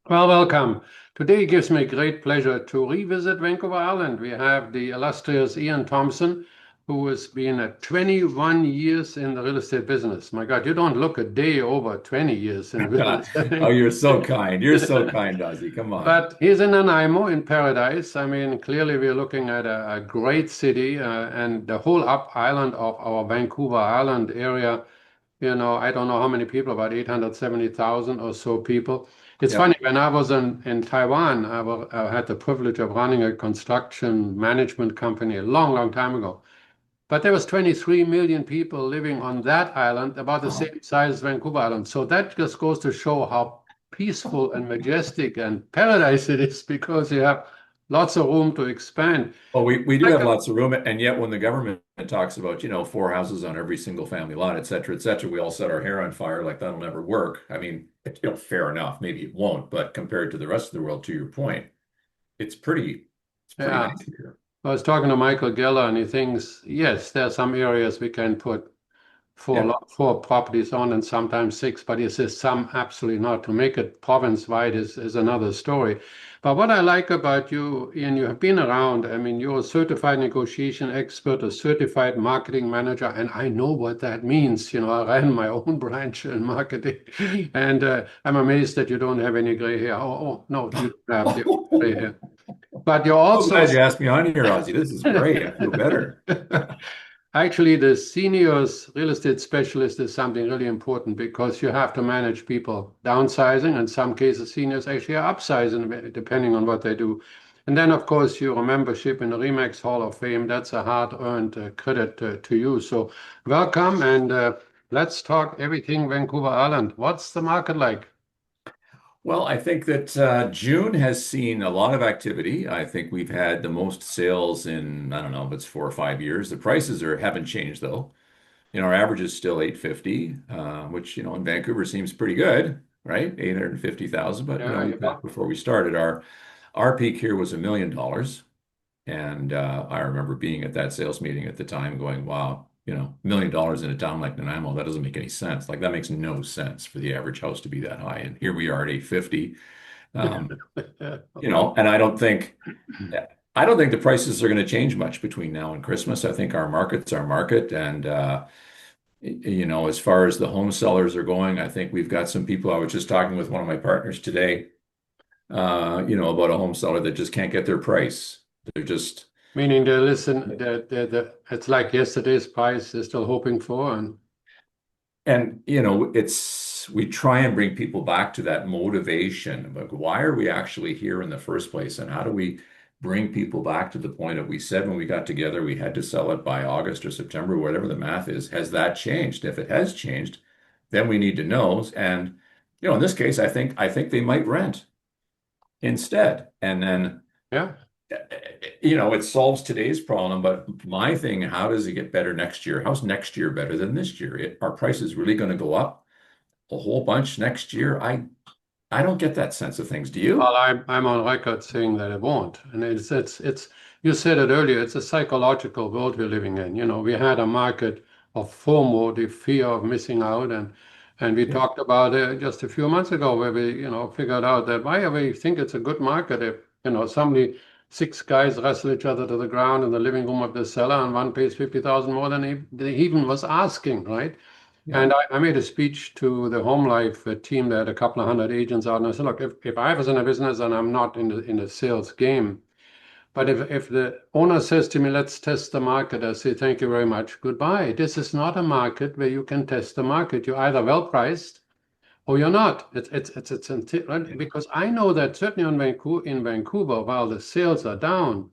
Well, welcome. Today it gives me great pleasure to revisit Vancouver Island. We have the illustrious Ian Thompson, who has been at 21 years in the real estate business. My God, you don't look a day over 20 years in real Oh, estate. you're so kind. You're so kind, Ozzy. Come on. But he's in Nanaimo in paradise. I mean, clearly we're looking at a great city, and the whole up island of our Vancouver Island area. I don't know how many people, about 870,000 or so people. It's Yep. funny, when I was in Taiwan, I had the privilege of running a construction management company a long, long time ago. But there was 23 million people living on that island, about the Oh. same size as Vancouver Island. So that just goes to show how peaceful and majestic and paradise it is because you have lots of room to expand. Well, we do have Second, lots of room, and yet when the government talks about, four houses on every single family lot, et cetera, we all set our hair on fire like that'll never work. I mean, fair enough. Maybe it won't, but compared to the rest of the world, to your point, it's pretty yeah. nice here. I was talking to Michael Geller, and he thinks, yes, there are some areas we can put Yeah. four properties on and sometimes six, but he says some absolutely not. To make it province-wide is another story. But what I like about you, Ian, you have been around. I mean, you're a certified negotiation expert, a certified marketing manager, and I know what that means. I ran my own branch in marketing, and I'm amazed that you don't have any gray hair. Oh, no, you don't have the gray hair. But you're So also glad you asked me on here, Ozzy. This is great. I feel better. actually, the seniors real estate specialist is something really important because you have to manage people downsizing. In some cases, seniors actually are upsizing depending on what they do. And then, of course, your membership in the REMAX Hall of Fame, that's a hard-earned credit to you. So welcome, and let's talk everything Vancouver Island. What's the market like? Well, I think that June has seen a lot of activity. I think we've had the most sales in, I don't know if it's 4 or 5 years. The prices haven't changed though. Our average is still 850, which, in Vancouver seems pretty good, right? 850,000. But, Yeah, we you bet. talked before we started, our peak here was $1 million. And I remember being at that sales meeting at the time going, wow, $1 million in a town like Nanaimo, that doesn't make any sense. Like that makes no sense for the average house to be that high. And here we are at 850. Um, Well, and I don't think the prices are going to change much between now and Christmas. I think our market's our market. And as far as the home sellers are going, I think we've got some people. I was just talking with one of my partners today, about a home seller that just can't get their price. They're just, meaning they listen, it's like yesterday's price they're still hoping for, and and we try and bring people back to that motivation. Like, why are we actually here in the first place? And how do we bring people back to the point that we said when we got together, we had to sell it by August or September, whatever the math is. Has that changed? If it has changed, then we need to know. And, in this case, I think they might rent instead. And then, yeah. it solves today's problem. But my thing, how does it get better next year? How's next year better than this year? Our price is really going to go up a whole bunch next year. I don't get that sense of things. Do Well, you? I'm on record saying that it won't, and it's you said it earlier. It's a psychological world we're living in. We had a market of FOMO, the fear of missing out, and we Yeah. talked about it just a few months ago, where we figured out that why we think it's a good market if somebody six guys wrestle each other to the ground in the living room of the seller, and one pays 50,000 more than he even was asking, right? Yeah. And I made a speech to the Home Life team that had a couple of hundred agents out, and I said, look, if I was in a business and I'm not in the sales game, but if the owner says to me, let's test the market, I say, thank you very much, goodbye. This is not a market where you can test the market. You're either well priced or you're not. Right? Yeah. Because I know that certainly in Vancouver, while the sales are down,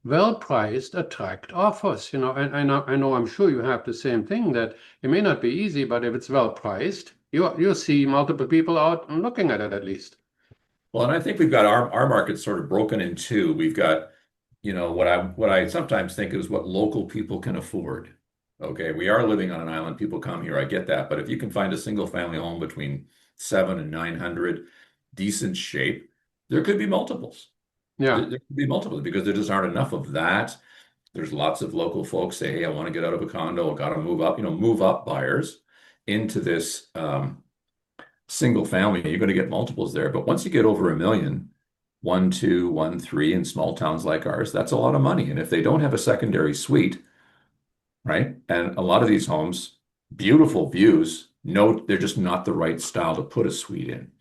well-priced attract offers, and I know I'm sure you have the same thing that it may not be easy, but if it's well-priced, you see multiple people out and looking at it at least. Well, and I think we've got our market sort of broken in two. We've got, what I sometimes think is what local people can afford. Okay, we are living on an island. People come here. I get that. But if you can find a single family home between 7 and 900, decent shape, there could be multiples. There, Yeah. there could be multiples because there just aren't enough of that. There's lots of local folks say, hey, I want to get out of a condo. I got to move up, move up buyers into this single family, you're going to get multiples there. But once you get over a million, 1, 2, 1, 3 in small towns like ours, that's a lot of money. And if they don't have a secondary suite, right? And a lot of these homes, beautiful views, no, they're just not the right style to put a suite in.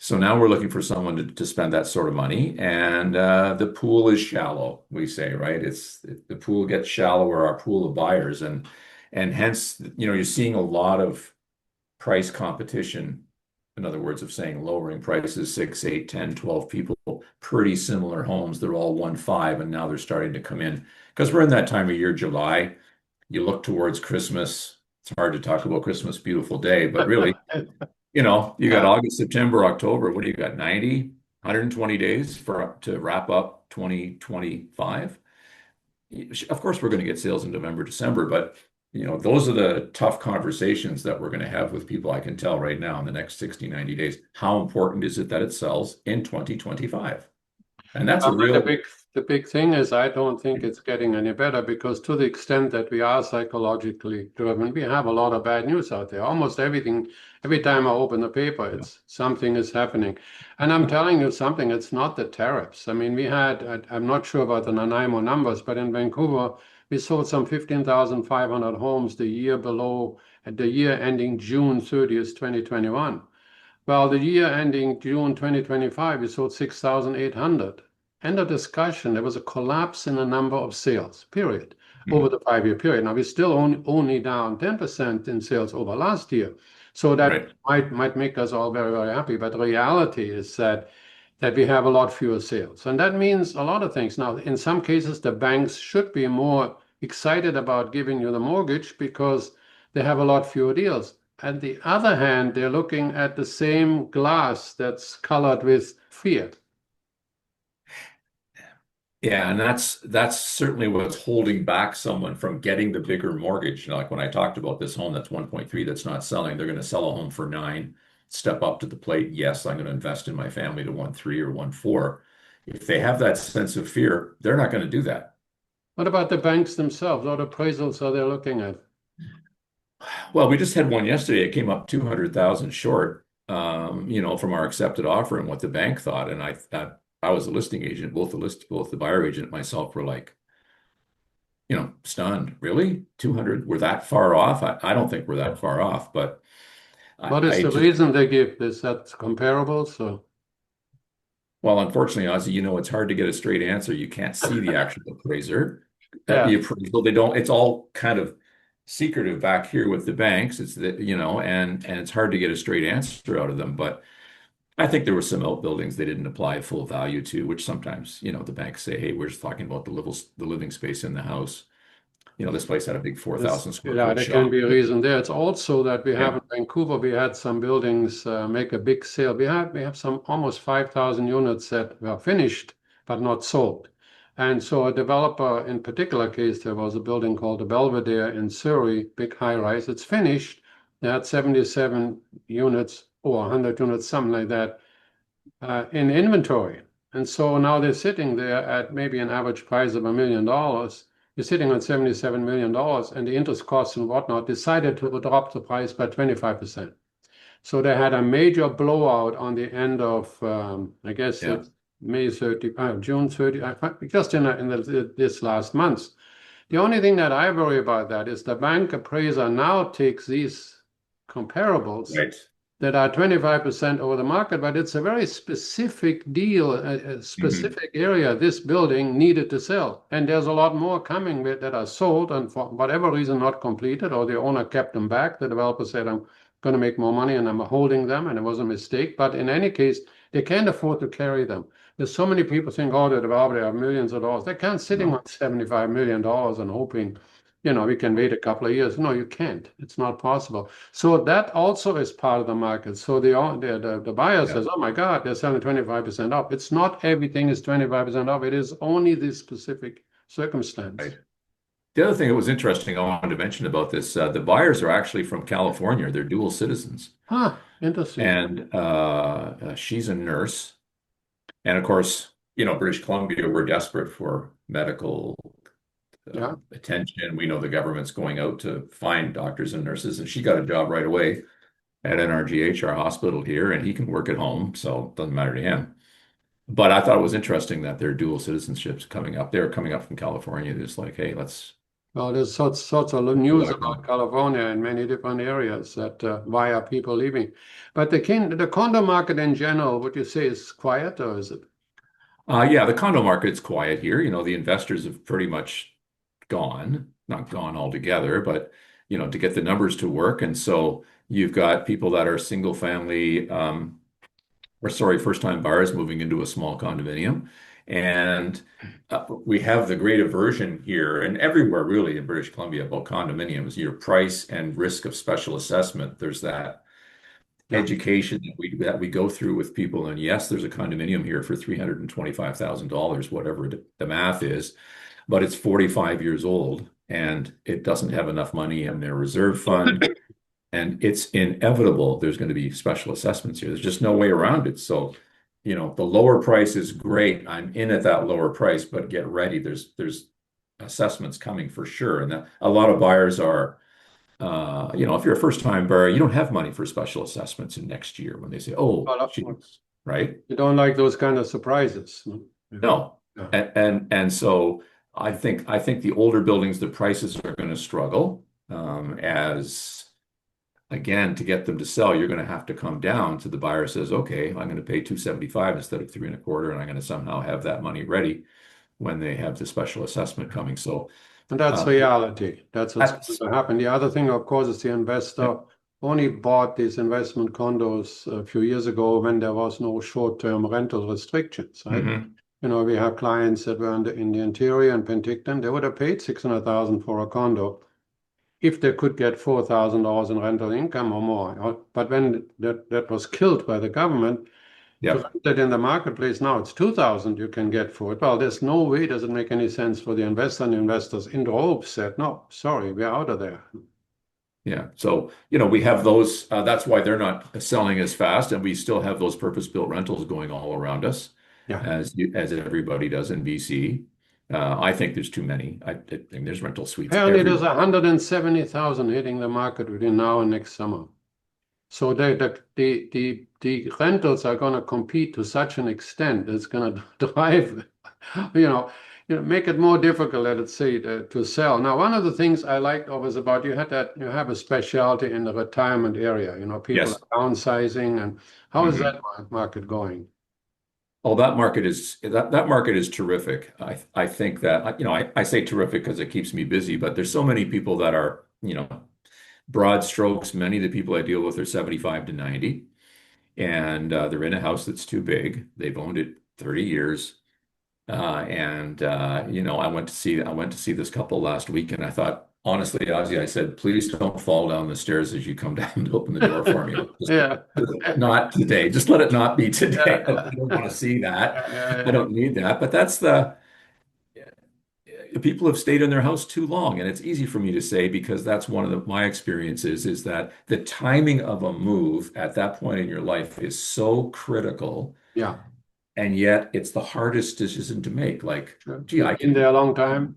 So now we're looking for someone to spend that sort of money, and the pool is shallow. We say, right? The pool gets shallower, our pool of buyers, and hence, you're seeing a lot of price competition. In other words, of saying lowering prices, 6, 8, 10, 12 people, pretty similar homes. They're all 1.5, and now they're starting to come in because we're in that time of year, July. You look towards Christmas. It's hard to talk about Christmas, beautiful day, but really, you got Yeah. August, September, October. What do you got? 90, 120 days to wrap up 2025. Of course, we're going to get sales in November, December, but those are the tough conversations that we're going to have with people. I can tell right now in the next 60, 90 days. How important is it that it sells in 2025? And that's a But the real, big thing is I don't think it's getting any better because to the extent that we are psychologically driven, we have a lot of bad news out there. Almost everything, every time I open the paper, it's something is happening. And I'm telling you something, it's not the tariffs. I mean, I'm not sure about the Nanaimo numbers, but in Vancouver, we sold some 15,500 homes the year ending June 30th, 2021. Well, the year ending June 2025, we sold 6,800. End of discussion. There was a collapse in the number of sales, period, over the 5-year period. Now, we're still only down 10% in sales over last year. So that right. might make us all very, very happy. But the reality is that we have a lot fewer sales. And that means a lot of things. Now, in some cases, the banks should be more excited about giving you the mortgage because they have a lot fewer deals. On the other hand, they're looking at the same glass that's colored with fear. Yeah, and that's certainly what's holding back someone from getting the bigger mortgage. Like when I talked about this home that's 1.3 that's not selling, they're going to sell a home for 9, step up to the plate. Yes, I'm going to invest in my family to 1.3 or 1.4. If they have that sense of fear, they're not going to do that. What about the banks themselves? What appraisals are they looking at? Well, we just had one yesterday. It came up 200,000 short, from our accepted offer and what the bank thought. And I was a listing agent. Both the buyer agent and myself were like, stunned. Really? 200? We're that far off? I don't think we're that far off, but What is I the just, reason they give? Is that comparable? So, well, unfortunately, Ozzy, it's hard to get a straight answer. You can't see the actual appraiser. yeah. The appraisal, they don't, it's all kind of secretive back here with the banks. It's and it's hard to get a straight answer out of them. But I think there were some outbuildings they didn't apply full value to, which sometimes, the banks say, hey, we're just talking about the living space in the house. This place had a big 4,000 square Yeah, foot there can shop. be a reason there. It's also that we have Yeah. in Vancouver, we had some buildings make a big sale. We have some almost 5,000 units that were finished but not sold. And so a developer, in particular case, there was a building called the Belvedere in Surrey, big high rise. It's finished. They had 77 units or 100 units, something like that, in inventory. And so now they're sitting there at maybe an average price of $1 million. You're sitting on $77 million, and the interest costs and whatnot decided to drop the price by 25%. So they had a major blowout on the end of, I guess Yeah. it's May 30, June 30, just this last month. The only thing that I worry about that is the bank appraiser now takes these comparables Right. that are 25% over the market, but it's a very specific deal, a Mhm. specific area this building needed to sell. And there's a lot more coming that are sold and for whatever reason not completed, or the owner kept them back. The developer said, I'm going to make more money and I'm holding them, and it was a mistake. But in any case, they can't afford to carry them. There's so many people think, oh, the developer have millions of dollars. They can't sitting No. on $75 million and hoping, we can wait a couple of years. No, you can't. It's not possible. So that also is part of the market. So the buyer Yeah. says, "Oh my God, they're selling 25% off." It's not everything is 25% off. It is only this specific circumstance. Right. The other thing that was interesting I wanted to mention about this, the buyers are actually from California. They're dual citizens. Huh, interesting. And she's a nurse. And of course, British Columbia, we're desperate for medical Yeah. attention. We know the government's going out to find doctors and nurses, and she got a job right away. at NRGH, our hospital here, and he can work at home, so it doesn't matter to him. But I thought it was interesting that their dual citizenships coming up. They're coming up from California. Just like, hey, let's Well, there's sorts of news about California in many different areas that why are people leaving? But the condo market in general, would you say is quiet or is it? Yeah, the condo market's quiet here. The investors have pretty much gone, not gone altogether, but to get the numbers to work. And so you've got people that are single family, or sorry, first time buyers moving into a small condominium. And we have the great aversion here and everywhere really in British Columbia about condominiums, your price and risk of special assessment. There's that Yeah. education that we go through with people. And yes, there's a condominium here for $325,000, whatever the math is, but it's 45 years old and it doesn't have enough money in their reserve fund. And it's inevitable there's going to be special assessments here. There's just no way around it. So, the lower price is great. I'm in at that lower price, but get ready. There's assessments coming for sure. And a lot of buyers are if you're a first-time buyer, you don't have money for special assessments in next year when they say, "Oh, Well, geez," right? you don't like those kind of surprises. No? Yeah. No, Yeah. and so I think the older buildings, the prices are going to struggle as again to get them to sell. You're going to have to come down to the buyer says, "Okay, I'm going to pay 275 instead of 3.25, and I'm going to somehow have that money ready when they have the special assessment coming." So And that's uh, reality. That's what's going that's to happen. The other thing, of course, is the investor only bought these investment condos a few years ago when there was no short-term rental restrictions, right? Mhm. We have clients that were in the interior in Penticton. They would have paid 600,000 for a condo if they could get $4,000 in rental income or more. But when that was killed by the government, to Yep. rent it in the marketplace now, it's 2,000 you can get for it. Well, there's no way does it make any sense for the investor, and investors in droves said, no, sorry, we're out of there. Yeah. So, we have those, that's why they're not selling as fast. And we still have those purpose-built rentals going all around us Yeah. as everybody does in BC. I think there's too many. I think there's rental suites Apparently, there's everywhere. 170,000 hitting the market between now and next summer. So the rentals are going to compete to such an extent it's going to drive, you know, make it more difficult, let's say, to sell. Now, one of the things I liked always about you had that you have a specialty in the retirement area. People Yes. are downsizing, and how is Hmm. that market going? Oh, that market is terrific. I think that, I say terrific because it keeps me busy, but there's so many people that are, broad strokes. Many of the people I deal with are 75 to 90. And they're in a house that's too big. They've owned it 30 years. And I went to see this couple last week, and I thought, honestly, Ozzy, I said, please don't fall down the stairs as you come down to open the door for me. Yeah. Just not today. Just let it not be today. I Yeah. don't want to see that. I Yeah. don't need that. But that's the people have stayed in their house too long, and it's easy for me to say because that's one of my experiences is that the timing of a move at that point in your life is so critical. Yeah. And yet it's the hardest decision to make. Like, Sure. gee, You've been there a long time.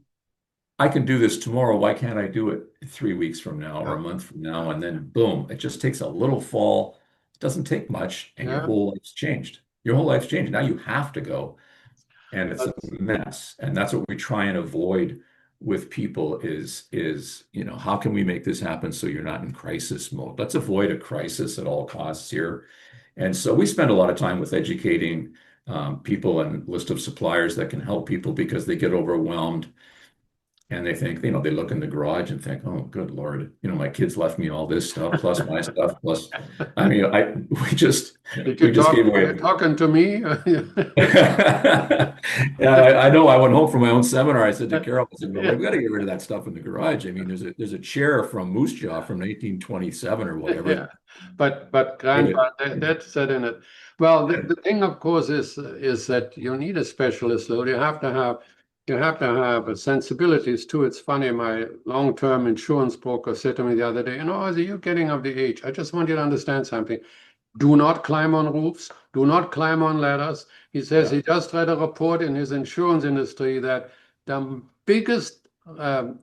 I can do this tomorrow. Why can't I do it 3 weeks from now or Yeah. a month from now? And then boom, it just takes a little fall. It doesn't take much, and your Yeah. whole life's changed. Your whole life's changed. Now you have to go, and it's a That's, mess. And that's what we try and avoid with people is, how can we make this happen so you're not in crisis mode? Let's avoid a crisis at all costs here. And so we spend a lot of time with educating people and list of suppliers that can help people because they get overwhelmed and they think, they look in the garage and think, oh, good Lord, my kids left me all this stuff, plus my stuff, plus, I mean, we just, did we you just talk? gave Are you away. talking to me? Yeah, I know. I went home from my own seminar. I said to Carol, I said, well, Yeah. we got to get rid of that stuff in the garage. I mean, there's a chair from Moose Jaw from 1927 or whatever. Yeah, but grandpa, that's said in it. Well, the thing, of course, is that you need a specialist, though. You have to have a sensibilities too. It's funny. My long-term insurance broker said to me the other day, Ozzy, you're getting of the age. I just want you to understand something. Do not climb on roofs. Do not climb on ladders. He says Yeah. he just read a report in his insurance industry that the biggest um,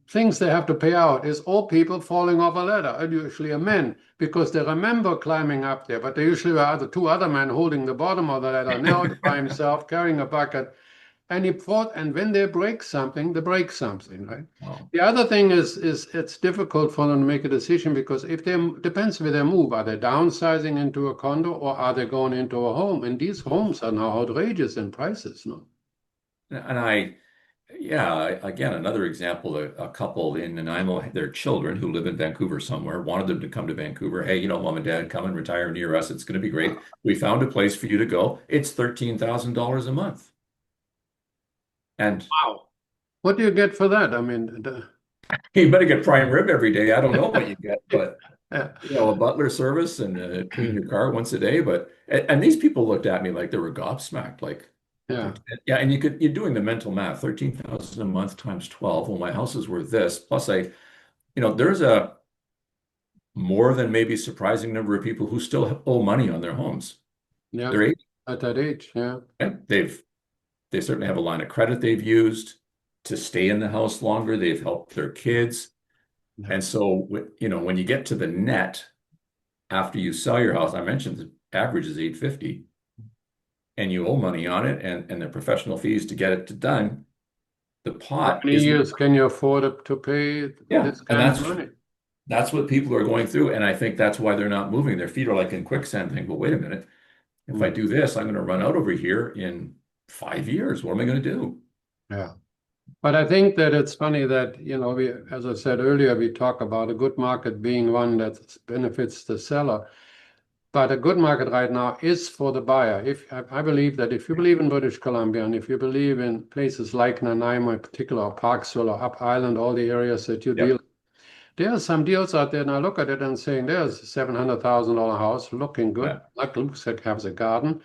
things they have to pay out is all people falling off a ladder, and usually a men, because they remember climbing up there, but they usually were two other men holding the bottom of the ladder, Nell by himself, carrying a bucket, and he fought, and when they break something, right? Oh. The other thing is it's difficult for them to make a decision because if they depends where they move. Are they downsizing into a condo or are they going into a home? And these homes are now outrageous in prices, no? And yeah, again, another example, a couple in Nanaimo, their children who live in Vancouver somewhere wanted them to come to Vancouver. Hey, mom and dad, come and retire near us. It's going to be great. We found a place for you to go. It's $13,000 a month. And Wow. What do you get for that? I mean, you better get prime rib every day. I don't know what you get, but yeah, a butler service and clean your car once a day. But and these people looked at me like they were gobsmacked. Like, yeah, yeah, and you're doing the mental math, 13,000 a month times 12. Well, my house is worth this. Plus, there's a more than maybe surprising number of people who still owe money on their homes. yeah. They're 80, At that age, yeah. and they certainly have a line of credit they've used to stay in the house longer. They've helped their kids. Yeah. And so, when you get to the net after you sell your house, I mentioned the average is 850, and you owe money on it and the professional fees to get it done, the How pot many isn't, years can you afford to pay yeah. this And kind of money? that's what people are going through. And I think that's why they're not moving. Their feet are like in quicksand. Think, well, wait a minute. If I Mm, do this, I'm going to run out over here in 5 years. What am I going to do? yeah. But I think that it's funny that, as I said earlier, we talk about a good market being one that benefits the seller. But a good market right now is for the buyer. If I believe that if you believe in British Columbia and if you believe in places like Nanaimo in particular, or Parksville or Up Island, all the areas that you deal, Yep. there are some deals out there, and I look at it and saying, there's a $700,000 house looking good, Yeah. like looks like has a garden.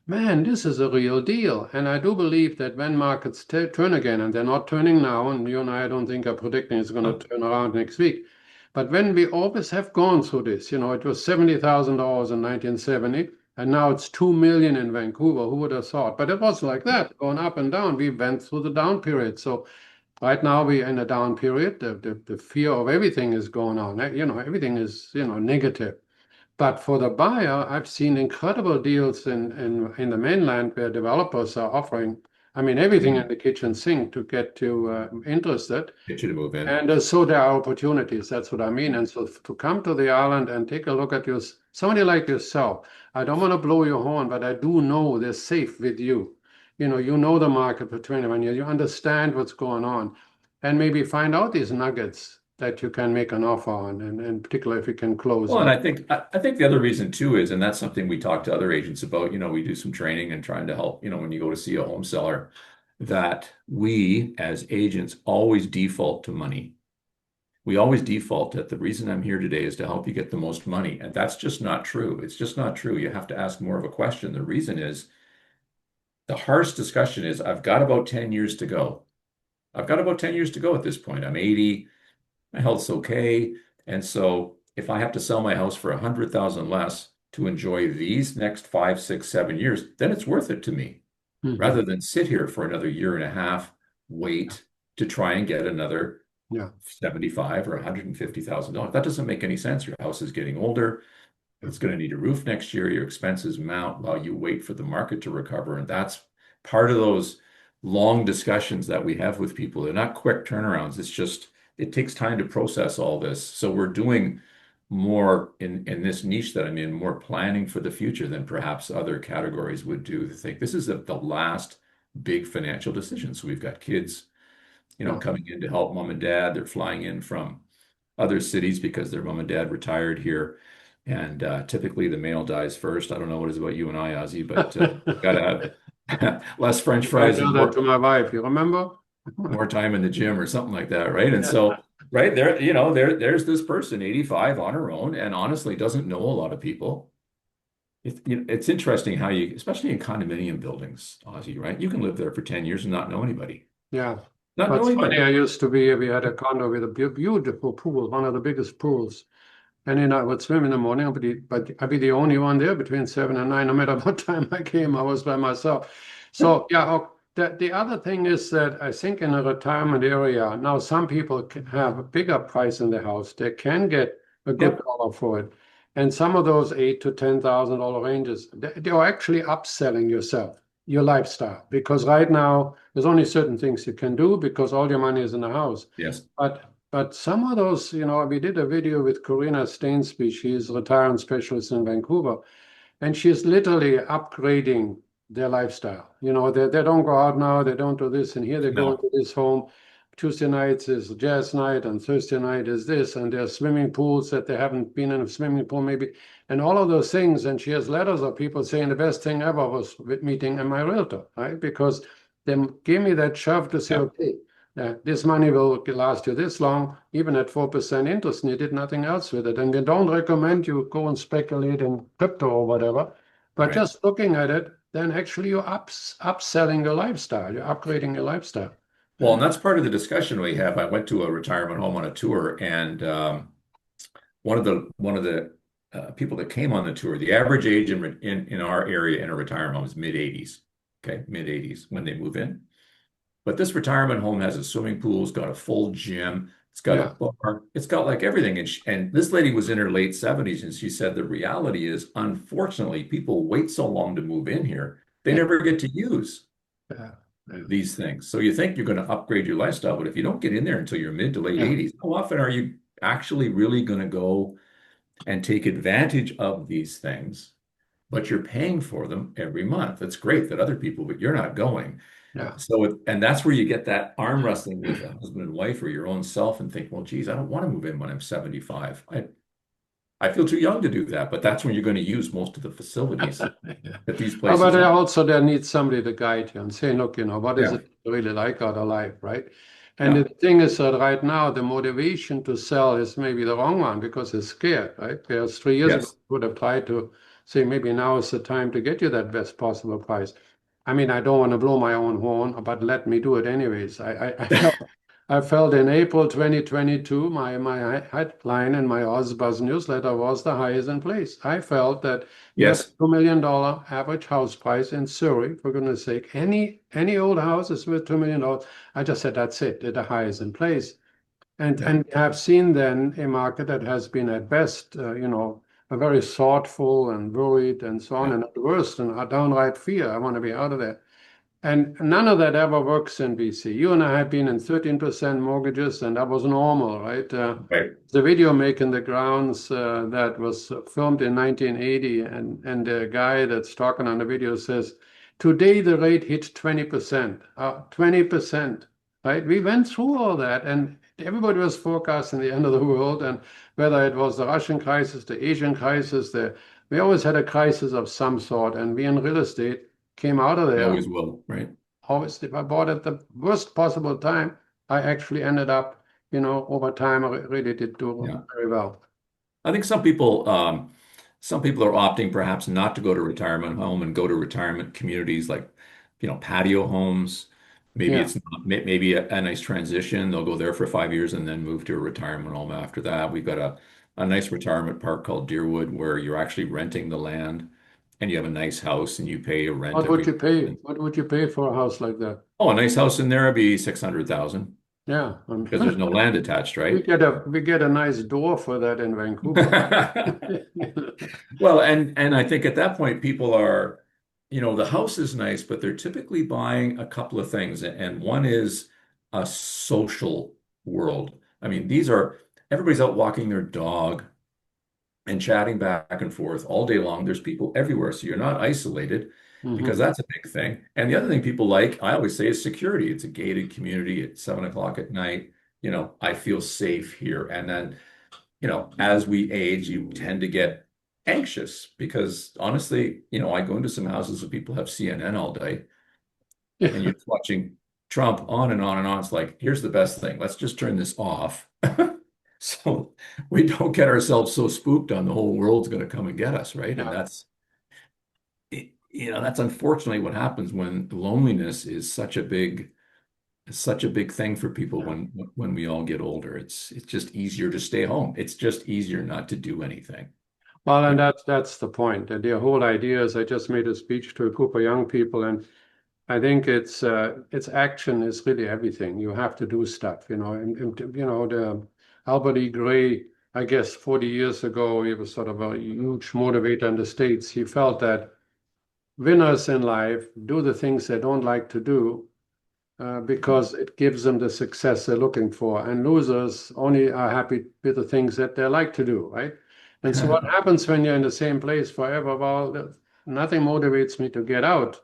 Man, this is a real deal. And I do believe that when markets turn again, and they're not turning now, and you and I don't think are predicting it's going Oh, to turn around next week. But when we always have gone through this, it was $70,000 in 1970, and now it's 2 million in Vancouver. Who would have thought? But it was like that, going up and down. We went through the down period. So right now we're in a down period. The fear of everything is going on. Everything is, negative. But for the buyer, I've seen incredible deals in the mainland where developers are offering, I mean, everything in mhm. the kitchen sink to get you interested. Get you to move in. And so there are opportunities. That's what I mean. And so to come to the island and take a look at somebody like yourself, I don't want to blow your horn, but I do know they're safe with you. You know the market for 21 years. You understand what's going on, and maybe find out these nuggets that you can make an offer on, and particularly if you can close Well, and on. I think the other reason too is, and that's something we talk to other agents about, we do some training and trying to help, when you go to see a home seller, that we as agents always default to money. We always default that the reason I'm here today is to help you get the most money. And that's just not true. It's just not true. You have to ask more of a question. The reason is the harsh discussion is I've got about 10 years to go. I've got about 10 years to go at this point. I'm 80. My health's okay. And so if I have to sell my house for 100,000 less to enjoy these next 5, 6, 7 years, then it's worth it to me Mhm. rather than sit here for another year and a half, wait to try and get another Yeah. 75 or $150,000. That doesn't make any sense. Your house is getting older. Yeah. It's going to need a roof next year. Your expenses mount while you wait for the market to recover. And that's part of those long discussions that we have with people. They're not quick turnarounds. It's just, it takes time to process all this. So we're doing more in this niche that I'm in, more planning for the future than perhaps other categories would do. To think this is the last big financial decision. So we've got kids, Yeah. coming in to help mom and dad. They're flying in from other cities because their mom and dad retired here. And typically the male dies first. I don't know what it is about you and I, Ozzy, but gotta have less French I fries tell and that to my wife. You remember? more time in the gym or something like that, right? And Yeah. so right there, there's this person, 85, on her own, and honestly doesn't know a lot of people. It's interesting how you, especially in condominium buildings, Ozzy, right? You can live there for 10 years and not know anybody. Yeah. Not know What's funny, anybody. we had a condo with a beautiful pool, one of the biggest pools. And I would swim in the morning, but I'd be the only one there between 7 and 9. No matter what time I came, I was by myself. So, yeah, the other thing is that I think in a retirement area, now some people can have a bigger price in the house. They can get a good Yep. dollar for it. And some of those $8,000 to $10,000 ranges, they're actually upselling yourself, your lifestyle. Because right now, there's only certain things you can do because all your money is in the house. Yes. But some of those, we did a video with Corinna Stainsby. She's a retirement specialist in Vancouver, and she's literally upgrading their lifestyle. They don't go out now, they don't do this, and here they go No. into this home. Tuesday nights is jazz night, and Thursday night is this, and there's swimming pools that they haven't been in a swimming pool maybe, and all of those things. And she has letters of people saying the best thing ever was with meeting my realtor, right? Because they gave me that shove to say, Yeah. okay, this money will last you this long, even at 4% interest, and you did nothing else with it. And we don't recommend you go and speculate in crypto or whatever, but Right. just looking at it, then actually you're upselling your lifestyle, you're upgrading your lifestyle. Well, and that's part of the discussion we have. I went to a retirement home on a tour, and one of the people that came on the tour, the average age in our area in a retirement home is mid 80s. Okay, mid 80s when they move in. But this retirement home has a swimming pool, it's got a full gym, it's got a Yeah, bar, it's got like everything. And this lady was in her late 70s, and she said the reality is, unfortunately, people wait so long to move in here, they yeah, never get to use yeah, yeah, these things. So you think you're going to upgrade your lifestyle, but if you don't get in there until your mid to late yeah, 80s, how often are you actually really going to go and take advantage of these things? But you're paying for them every month. It's great that other people, but you're not going. yeah. And that's where you get that arm wrestling with a husband and wife or your own self and think, well, geez, I don't want to move in when I'm 75. I feel too young to do that, but that's when you're going to use most of the facilities Yeah. that these Oh, but places offer. also there needs somebody to guide you and say, look, what is Yeah, it you really like out of life, right? And the yeah, thing is that right now the motivation to sell is maybe the wrong one because it's scared, right? Because 3 years ago, yes, I would have tried to say maybe now is the time to get you that best possible price. I mean, I don't want to blow my own horn, but let me do it anyways. I felt in April 2022, my headline in my Ozbuzz newsletter was the highest in place. I felt that you have a yes, $2 million average house price in Surrey, for goodness sake. Any old house is worth $2 million. I just said that's it, the highest in place. And yeah, and we have seen then a market that has been at best, a very thoughtful and worried and so on, yeah. and at worst, and a downright fear. I want to be out of there. And none of that ever works in BC. You and I have been in 13% mortgages, and that was normal, right? Right. The video making the grounds that was filmed in 1980, and the guy that's talking on the video says, today the rate hit 20%, 20%, right? We went through all that, and everybody was forecasting the end of the world, and whether it was the Russian crisis, the Asian crisis, we always had a crisis of some sort, and we in real estate came out of You there. always will, right? Always, if I bought at the worst possible time, I actually ended up, over time, I really did do Yeah. very well. I think some people are opting perhaps not to go to retirement home and go to retirement communities like, patio homes. Maybe Yeah. it's not, maybe a nice transition. They'll go there for 5 years and then move to a retirement home after that. We've got a nice retirement park called Deerwood where you're actually renting the land and you have a nice house and you pay a rent What would every you pay? month. What would you pay for a house like that? Oh, a nice house in there would be 600,000 Yeah. because there's no land attached, We right? get a we get a nice door for that in Vancouver. Well, and I think at that point people are, the house is nice, but they're typically buying a couple of things, and one is a social world. I mean, everybody's out walking their dog and chatting back and forth all day long. There's people everywhere, so you're not isolated because Hmm. that's a big thing. And the other thing people like, I always say, is security. It's a gated community at 7 o'clock at night. I feel safe here. And then as we age, you tend to get anxious because honestly, I go into some houses where people have CNN all day and Yeah. you're just watching Trump on and on and on. It's like, here's the best thing. Let's just turn this off. So we don't get ourselves so spooked on the whole world's going to come and get us, right? And Yeah. that's unfortunately what happens when loneliness is such a big thing for people Yeah. when we all get older. It's just easier to stay home. It's just easier not to do anything. Well, and Yeah. that's the point. And the whole idea is I just made a speech to a group of young people, and I think it's action is really everything. You have to do stuff, the Albert E. Gray, I guess 40 years ago, he was sort of a huge motivator in the States. He felt that winners in life do the things they don't like to do because it gives them the success they're looking for. And losers only are happy with the things that they like to do, right? And so what happens when you're in the same place forever? Well, nothing motivates me to get out.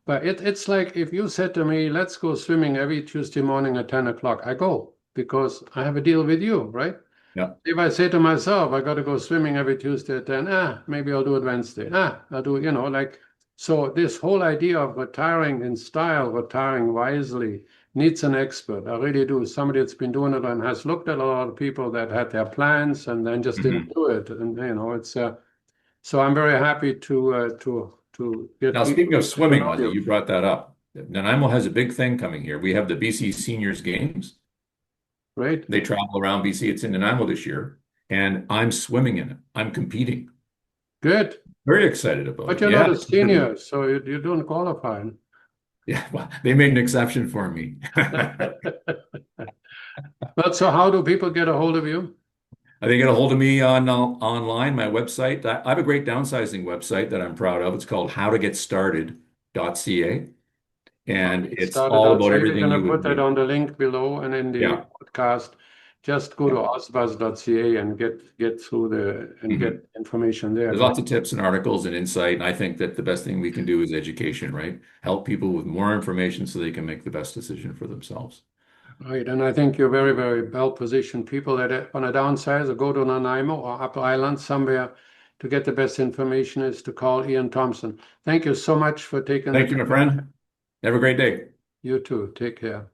But it's like if you said to me, let's go swimming every Tuesday morning at 10 o'clock, I go because I have a deal with you, right? Yeah. If I say to myself, I got to go swimming every Tuesday at 10, maybe I'll do it Wednesday. I'll do it, like, so this whole idea of retiring in style, retiring wisely, needs an expert. I really do. Somebody that's been doing it and has looked at a lot of people that had their plans and then just didn't do it. And, it's, so I'm very happy to get Now, speaking of to swimming, know Ozzy, you. you brought that up. Nanaimo has a big thing coming here. We have the BC Seniors Games. Great. They travel around BC. It's in Nanaimo this year, and I'm swimming in it. I'm competing. Good. Very excited about But it. you're Yeah. not a senior, so you don't qualify. Yeah. Well, they made an exception for me. But so how do people get a hold of you? They get a hold of me on online, my website. I have a great downsizing website that I'm proud of. It's called howtogetstarted.ca. And Get it's started. all I'll about say we're everything going to you put would that do. on the link below and in the Yeah. podcast. Just go to Yeah. osbuzz.ca and get through Mhm. get information there. There's lots of tips and articles and insight. And I think that the best thing we can do is education, right? Help people with more information so they can make the best decision for themselves. Right, and I think you're very, very well positioned. People that want to downsize or go to Nanaimo or Upper Island somewhere to get the best information is to call Ian Thompson. Thank you so much for taking the Thank you, my time. friend. Have a great day. You too. Take care.